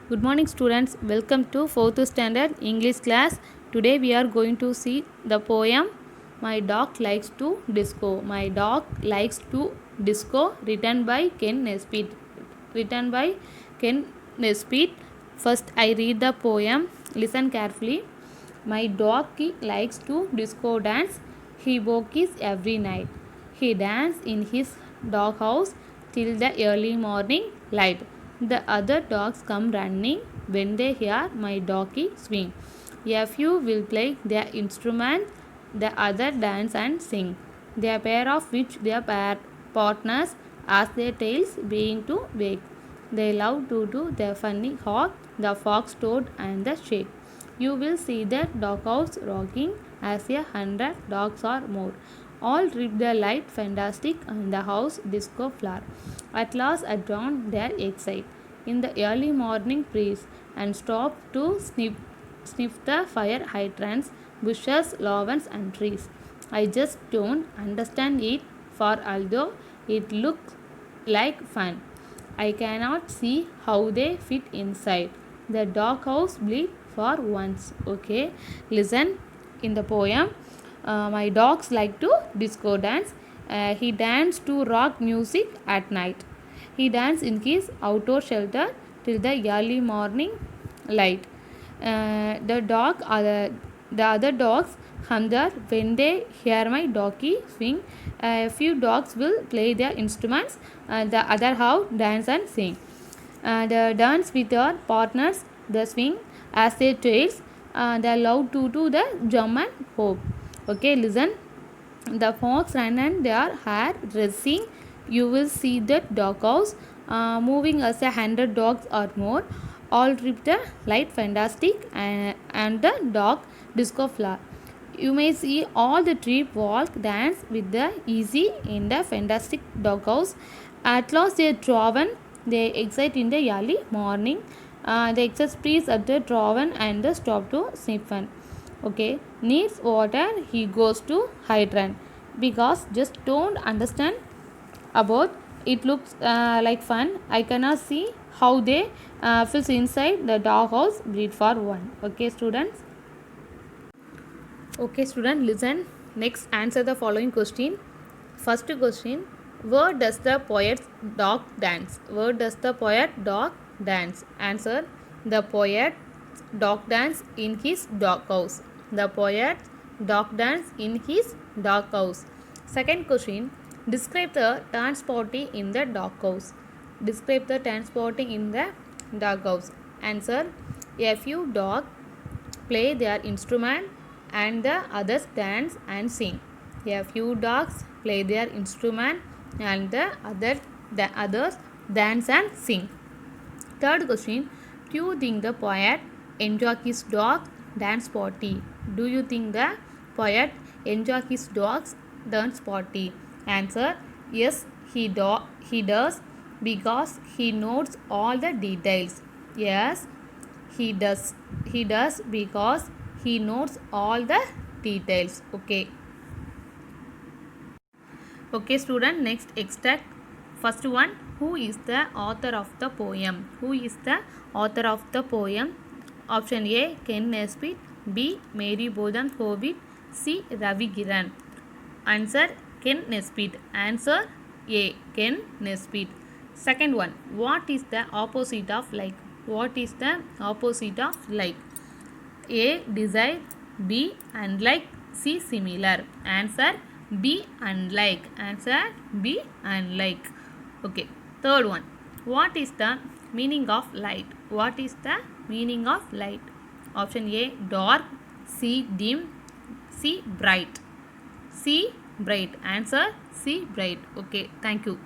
Good morning students, welcome to 4th standard English class. Today we are going to see the poem My Dog Likes to Disco. My Dog Likes to Disco, written by Ken Nesbitt. Written by Ken Nesbitt. First I read the poem, listen carefully. My dog likes to disco dance. He walks every night. He dances in his doghouse till the early morning light. The other dogs come running when they hear my doggy swing. A few will play their instrument, the other dance and sing. Their pair of which their partners as their tails being to wake. They love to do the funny hawk, the fox toad and the shake. You will see the doghouse rocking as 100 dogs or more. All trip the light fantastic and the house disco floor. At last at dawn they excite in the early morning breeze and stop to sniff the fire hydrants, bushes, lawns and trees. I just don't understand it, for although it looks like fun, I cannot see how they fit inside the doghouse bleed for once. Okay, listen in the poem. My dogs like to disco dance. He danced to rock music at night. He danced in his outdoor shelter till the early morning light. The other dogs hum there when they hear my doggy swing. A few dogs will play their instruments. The other how dance and sing. The dance with their partners, the swing as their tails. They love to do the jump and hop. Okay, listen. The fox ran and their hair dressing. You will see the doghouse moving as 100 dogs or more. All trip the light fantastic and the dog disco floor. You may see all the trip walk dance with the easy in the fantastic doghouse. At last they driven. They excite in the early morning. They express at the driven and the stop to sniff one. Okay, needs water. He goes to hydrant because just don't understand about it. Looks like fun. I cannot see how they fills inside the doghouse breed for one. Okay, students. Okay, student, listen. Next, answer the following question. First question: where does the poet's dog dance? Where does the poet dog dance? Answer: the poet's dog dance in his doghouse. The poet's dog dance in his doghouse. Second question: describe the transporting in the doghouse. Describe the transporting in the doghouse. Answer: a few dogs play their instrument and the others dance and sing. A few dogs play their instrument and the others dance and sing. Third question: do you think the poet enjoy his dog dance party? Do you think the poet enjoy his dog's dance party? Answer: yes, he does because he knows all the details. Yes, he does. He does because he knows all the details. Okay. Okay, student, next extract. First one: who is the author of the poem? Who is the author of the poem? Option A, Ken Nesbitt. B, Mary Bojan Hobbit. C, Ravi Kiran. Answer: Ken Nesbitt. Answer A, Ken Nesbitt. Second one: what is the opposite of like? What is the opposite of like? A, desire. B, unlike. C, similar. Answer B, unlike. Answer B, unlike. Okay. Third one: what is the meaning of light? What is the meaning of light? Option A, dark. C, dim. C, bright. C, bright. Answer C, bright. Okay. Thank you.